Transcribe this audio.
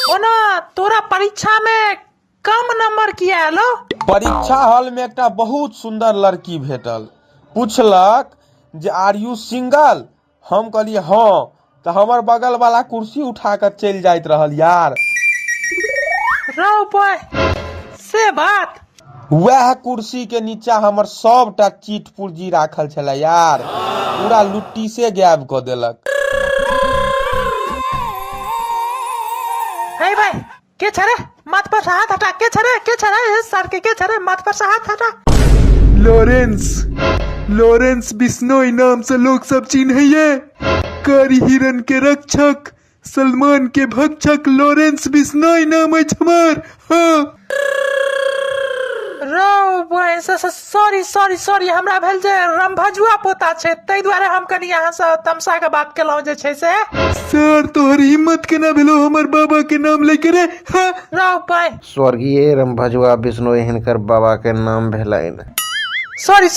ओना तोरा परीक्षा में कम नंबर किया है लो? परीक्षा हॉल में एक बहुत सुंदर लड़की भेटल, पूछलक जे आर यू सिंगल। हम कहलिए हाँ, तो हमार बगल वाला कुर्सी उठा कर चल जाइत रहल यार। रहो बॉय से बात। वह कुर्सी के नीचा हमर सबटा चीट पुर्जी राखल छला यार, पूरा लुट्टी से गायब कर देलक। हे भाई के छरे माथ पर से हाथ हटा, के छरे सर के छरे माथ पर से हाथ हटा। लॉरेंस बिश्नोई नाम से लोग सब चिन्हैये। कारी हिरन के रक्षक, सलमान के भक्षक लॉरेंस बिश्नोई नाम है हमार। हाँ रो बॉय सॉरी हमरा भेल जे रंभजुआ पोता छे, तै दुआरे हम कनी यहाँ से तमसा के बात केलौ जे छै से। सर तोहर हिम्मत केना भेलो हमर बाबा के नाम लेके रे? हाँ रो बॉय स्वर्गीय रंभजुआ बिश्नोई हिनकर बाबा के नाम भेलैन। सॉरी